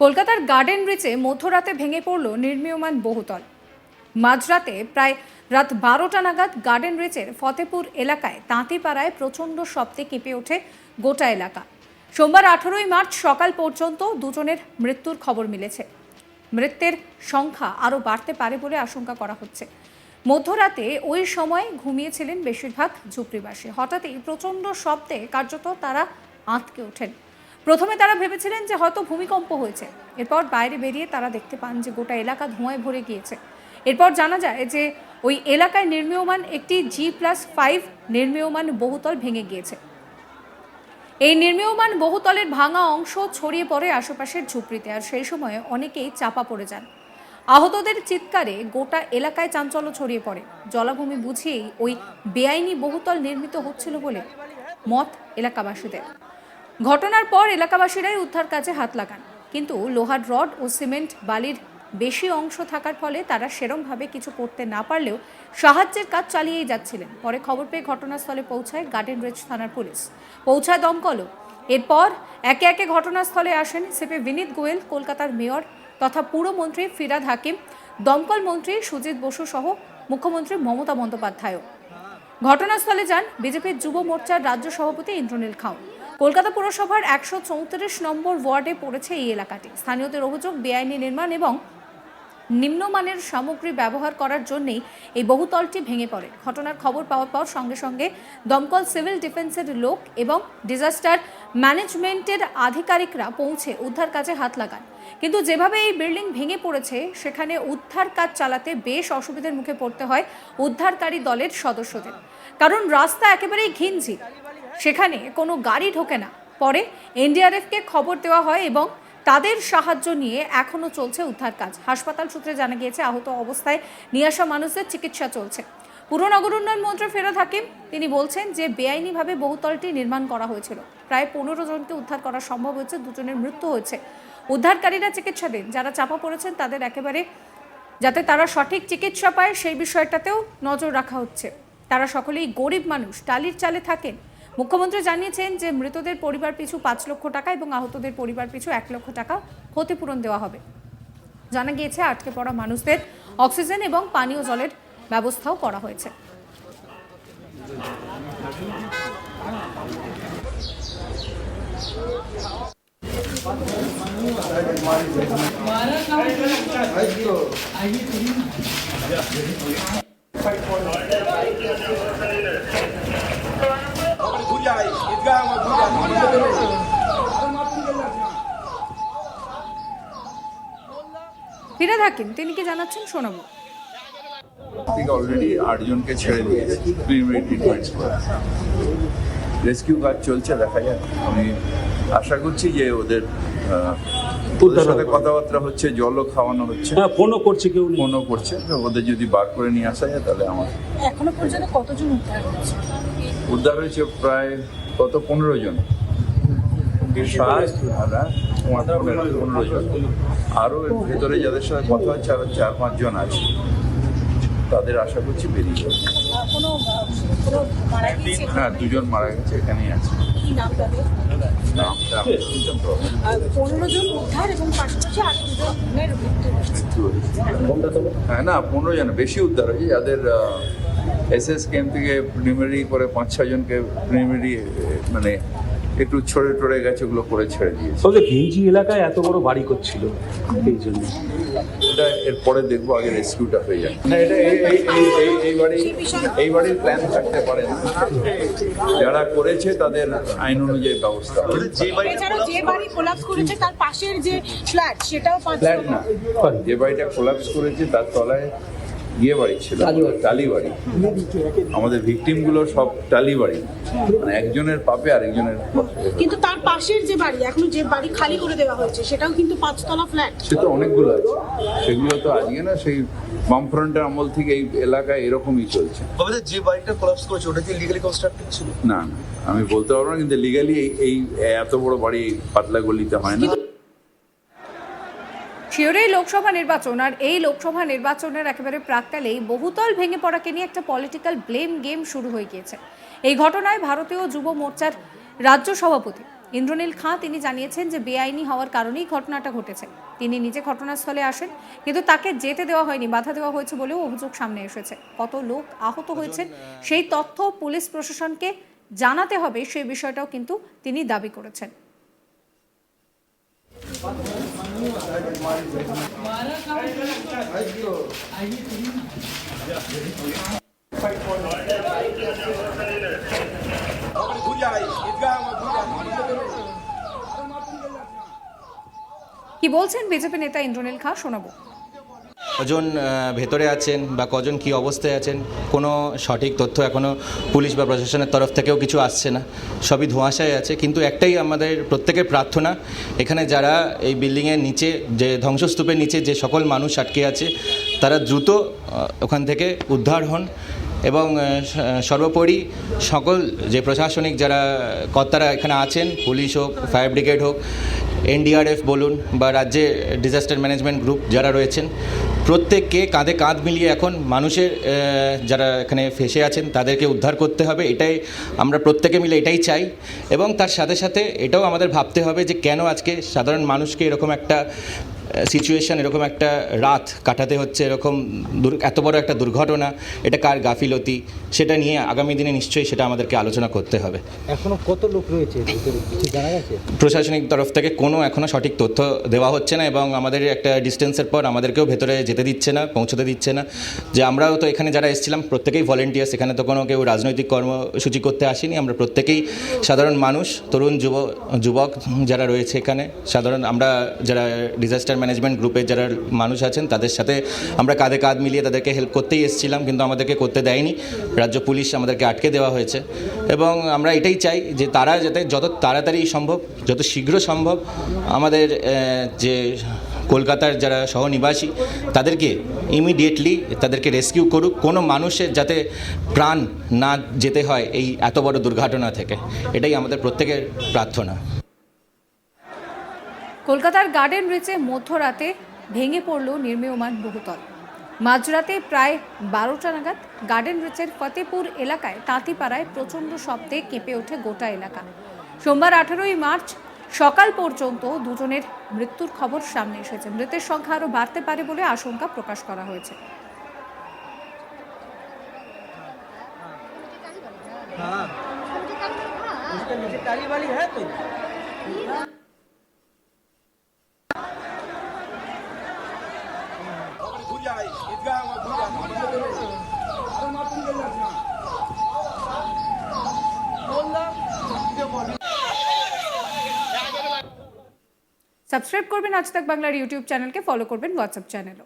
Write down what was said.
কলকাতার গার্ডেন ব্রিজে মধ্যরাতে ভেঙে পড়ল নির্মীয়মান বহুতল। মাঝরাতে প্রায় রাত 12টা নাগাদ গার্ডেন ব্রিজের ফতেপুর এলাকায় তাঁতিপাড়ায় প্রচণ্ড শব্দে কেঁপে ওঠে গোটা এলাকা। সোমবার 18ই মার্চ সকাল পর্যন্ত দুজনের মৃত্যুর খবর মিলেছে। মৃতের সংখ্যা আরও বাড়তে পারে বলে আশঙ্কা করা হচ্ছে। মধ্যরাতে ওই সময় ঘুমিয়েছিলেন বেশিরভাগ ঝুপড়িবাসী। হঠাৎই প্রচণ্ড শব্দে কার্যত তারা আঁতকে ওঠেন। প্রথমে তারা ভেবেছিলেন যে হয়তো ভূমিকম্প হয়েছে। এরপর বাইরে বেরিয়ে তারা দেখতে পান যে গোটা এলাকা ধোঁয়ায় ভরে গিয়েছে। এরপর জানা যায় যে ওই এলাকায় নির্মীয়মান একটি G+5 নির্মীয়মান বহুতল ভেঙে গিয়েছে। এই নির্মীয়মান বহুতলের ভাঙা অংশ ছড়িয়ে পড়ে আশেপাশের ঝুপড়িতে, আর সেই সময়ে অনেকেই চাপা পড়ে যান। আহতদের চিৎকারে গোটা এলাকায় চাঞ্চল্য ছড়িয়ে পড়ে। জলাভূমি বুঝিয়েই ওই বেআইনি বহুতল নির্মিত হচ্ছিল বলে মত এলাকাবাসীদের। ঘটনার পর এলাকাবাসীরাই উদ্ধার কাজে হাত লাগান, কিন্তু লোহার রড ও সিমেন্ট বালির বেশি অংশ থাকার ফলে তারা সেরমভাবে কিছু করতে না পারলেও সাহায্যের কাজ চালিয়েই যাচ্ছিলেন। পরে খবর পেয়ে ঘটনাস্থলে পৌঁছায় গার্ডেন ব্রিজ থানার পুলিশ, পৌঁছায় দমকলও। এরপর একে একে ঘটনাস্থলে আসেন সিপি বিনীত গোয়েল, কলকাতার মেয়র তথা পুরমন্ত্রী ফিরহাদ হাকিম, দমকল মন্ত্রী সুজিত বসু সহ মুখ্যমন্ত্রী মমতা বন্দ্যোপাধ্যায়ও। ঘটনাস্থলে যান বিজেপির যুব মোর্চার রাজ্য সভাপতি ইন্দ্রনীল খাও। কলকাতা পুরসভার 134 নম্বর ওয়ার্ডে পড়েছে এই এলাকাটি। স্থানীয়দের অভিযোগ, বেআইনি নির্মাণ এবং নিম্নমানের সামগ্রী ব্যবহার করার জন্যই এই বহুতলটি ভেঙে পড়ে। ঘটনার খবর পাওয়ার পর সঙ্গে সঙ্গে দমকল, সিভিল ডিফেন্সের লোক এবং ডিজাস্টার ম্যানেজমেন্টের আধিকারিকরা পৌঁছে উদ্ধার কাজে হাত লাগান। কিন্তু যেভাবে এই বিল্ডিং ভেঙে পড়েছে, সেখানে উদ্ধার কাজ চালাতে বেশ অসুবিধার মুখে পড়তে হয় উদ্ধারকারী দলের সদস্যদের। কারণ রাস্তা একেবারেই ঘিঞ্জি, সেখানে কোনো গাড়ি ঢোকে না। পরে এনডিআরএফকে খবর দেওয়া হয় এবং তাদের সাহায্য নিয়ে এখনও চলছে উদ্ধার কাজ। হাসপাতাল সূত্রে জানা গিয়েছে আহত অবস্থায় নিয়ে আসা মানুষদের চিকিৎসা চলছে। পুর নগর উন্নয়ন মন্ত্রী ফিরহাদ হাকিম তিনি বলছেন যে বেআইনিভাবে বহুতলটি নির্মাণ করা হয়েছিল। প্রায় 15 জনকে উদ্ধার করা সম্ভব হয়েছে, 2 জনের মৃত্যু হয়েছে। উদ্ধারকারীরা চিকিৎসা দেন, যারা চাপা পড়েছেন তাদের একেবারে যাতে তারা সঠিক চিকিৎসা পায় সেই বিষয়টাতেও নজর রাখা হচ্ছে। তারা সকলেই গরিব মানুষ, টালির চালে থাকেন। মুখ্যমন্ত্রী জানিয়েছেন যে মৃতদের পরিবার পিছু 5 লক্ষ টাকা এবং আহতদের পরিবার পিছু 1 লক্ষ টাকা ক্ষতিপূরণ দেওয়া হবে। জানা গিয়েছে আটকে পড়া মানুষদের অক্সিজেন এবং পানীয় জলের ব্যবস্থাও করা হয়েছে। ফিরহাদ হাকিম তিনি কি জানাচ্ছেন শোনাবো। অলরেডি 8 জনকে ছেড়ে দিয়েছে, প্রিলিমিনারি ট্রিটমেন্ট করে রেস্কিউ কাজ চলছে। দেখা যাক, আমি আশা করছি যে ওদের সাথে কথাবার্তা হচ্ছে, জলও খাওয়ানো হচ্ছে, ফোনও করছে, কেউ ফোনও করছে। ওদের যদি বার করে নিয়ে আসা যায় তাহলে আমার। এখনো পর্যন্ত কতজন উদ্ধার হয়েছে? প্রায় 15 জন, 15 জন। আরও এর ভেতরে যাদের সাথে কথা হচ্ছে আরো 4-5 জন আছে, তাদের আশা করছি বেরিয়ে যাবে। হ্যাঁ, 2 জন মারা গেছে, এখানেই আছে। নামটা 15 জন উদ্ধার এবং পাশাপাশি 8 জনের মৃত্যু হয়েছে। হ্যাঁ, না 15 জন বেশি উদ্ধার হয়েছে, যাদের এসএস ক্যাম্প থেকে প্রিলিমিনারি করে 5-6 জনকে প্রিলিমিনারি মানে একটু ছড়ে গেছে, ওগুলো করে ছেড়ে দিয়েছে। ঘিঞ্জি এলাকায় এত বড় বাড়ি করছিল, এই জন্য এটা এরপরে দেখবো, আগে রেস্কিউটা হয়ে যায়। না, এটা এই বাড়ির প্ল্যান থাকতে পারে না, যারা করেছে তাদের আইন অনুযায়ী ব্যবস্থা। যে বাড়ি কোলাপস করেছে তার পাশের যে ফ্ল্যাট, সেটাও ফ্ল্যাট না, যে বাড়িটা কোলাপস করেছে তার তলায় ইয়ে বাড়ি ছিল, টালি বাড়ি। আমাদের ভিকটিম গুলো সব টালি বাড়ি, মানে একজনের পাপে আরেকজনের। কিন্তু তার পাশের যে বাড়ি, এখন যে বাড়ি খালি করে দেওয়া হয়েছে, সেটাও কিন্তু 5তলা ফ্ল্যাট। সে তো অনেকগুলো আছে, সেগুলো তো আজকে না, সেই বামফ্রন্টের আমল থেকে এই এলাকায় এরকমই চলছে। যে বাড়িটা কোলাপস করেছে ওটা কি লিগালি কনস্ট্রাক্টেড ছিল? না, আমি বলতে পারবো না, কিন্তু লিগালি এই এত বড় বাড়ি পাতলা গলিতে হয় না। শিওরেই লোকসভা নির্বাচন, আর এই লোকসভা নির্বাচনের একেবারে প্রাক্কালেই বহুতল ভেঙে পড়াকে নিয়ে একটা পলিটিক্যাল ব্লেম গেম শুরু হয়ে গিয়েছে। এই ঘটনায় ভারতীয় যুব মোর্চার রাজ্য সভাপতি ইন্দ্রনীল খাঁ তিনি জানিয়েছেন যে বেআইনি হওয়ার কারণেই ঘটনাটা ঘটেছে। তিনি নিজে ঘটনাস্থলে আসেন, কিন্তু তাকে যেতে দেওয়া হয়নি, বাধা দেওয়া হয়েছে বলেও অভিযোগ সামনে এসেছে। কত লোক আহত হয়েছেন সেই তথ্য পুলিশ প্রশাসনকে জানাতে হবে, সেই বিষয়টাও কিন্তু তিনি দাবি করেছেন। কি বলছেন বিজেপি নেতা ইন্দ্রনীল খাঁ, শোনাবো। কজন ভেতরে আছেন বা কজন কি অবস্থায় আছেন কোনো সঠিক তথ্য এখনও পুলিশ বা প্রশাসনের তরফ থেকেও কিছু আসছে না, সবই ধোঁয়াশায় আছে। কিন্তু একটাই আমাদের প্রত্যেকের প্রার্থনা, এখানে যারা এই বিল্ডিংয়ের নিচে, যে ধ্বংসস্তূপের নিচে যে সকল মানুষ আটকে আছে, তারা দ্রুত ওখান থেকে উদ্ধার হন এবং সর্বোপরি সকল যে প্রশাসনিক যারা কর্তারা এখানে আছেন, পুলিশ হোক, ফায়ার ব্রিগেড হোক, এনডিআরএফ বলুন বা রাজ্যে ডিজাস্টার ম্যানেজমেন্ট গ্রুপ যারা রয়েছেন, প্রত্যেককে কাঁধে কাঁধ মিলিয়ে এখন মানুষের যারা এখানে ফেসে আছেন তাদেরকে উদ্ধার করতে হবে। এটাই আমরা প্রত্যেকে মিলে এটাই চাই। এবং তার সাথে সাথে এটাও আমাদের ভাবতে হবে যে কেন আজকে সাধারণ মানুষকে এরকম একটা সিচুয়েশন, এরকম একটা রাত কাটাতে হচ্ছে, এরকম এত বড় একটা দুর্ঘটনা, এটা কার গাফিলতি, সেটা নিয়ে আগামী দিনে নিশ্চয়ই সেটা আমাদেরকে আলোচনা করতে হবে। এখনো কত লোক রয়েছে কিছু জানা গেছে? প্রশাসনিক তরফ থেকে কোনো এখনও সঠিক তথ্য দেওয়া হচ্ছে না এবং আমাদের একটা ডিস্টেন্সের পর আমাদেরকেও ভেতরে যেতে দিচ্ছে না, পৌঁছতে দিচ্ছে না। যে আমরাও তো এখানে যারা এসেছিলাম প্রত্যেকেই ভলেন্টিয়ার্স, এখানে তো কোনো কেউ রাজনৈতিক কর্মসূচি করতে আসেনি, আমরা প্রত্যেকেই সাধারণ মানুষ, তরুণ যুবক যারা রয়েছে এখানে, সাধারণ আমরা যারা ডিজাস্টার ম্যানেজমেন্ট গ্রুপের যারা মানুষ আছেন তাদের সাথে আমরা কাঁধে কাঁধ মিলিয়ে তাদেরকে হেল্প করতেই এসেছিলাম, কিন্তু আমাদেরকে করতে দেয়নি। রাজ্য পুলিশ আমাদেরকে আটকে দেওয়া হয়েছে এবং আমরা এটাই চাই যে তারা যাতে যত তাড়াতাড়ি সম্ভব, যত শীঘ্র সম্ভব আমাদের যে কলকাতার যারা সহনিবাসী তাদেরকে ইমিডিয়েটলি তাদেরকে রেস্কিউ করুক, কোনো মানুষের যাতে প্রাণ না যেতে হয় এই এত বড় দুর্ঘটনা থেকে, এটাই আমাদের প্রত্যেকের প্রার্থনা। কলকাতার গার্ডেন রিচে মধ্যরাতে ভেঙে পড়ল নির্মীয়মান বহুতল। মাঝরাতে প্রায় 12টা নাগাদ গার্ডেন রিচের ফতেপুর এলাকায় তাঁতিপাড়ায় প্রচণ্ড শব্দে কেঁপে ওঠে গোটা এলাকা। সোমবার 18ই মার্চ সকাল পর্যন্ত দুজনের মৃত্যুর খবর সামনে এসেছে। মৃতের সংখ্যা আরও বাড়তে পারে বলে আশঙ্কা প্রকাশ করা হয়েছে। সাবস্ক্রাইব করবেন আজ তাক বাংলার ইউটিউব চ্যানেলকে, ফলো করবেন হোয়াটসঅ্যাপ চ্যানেলও।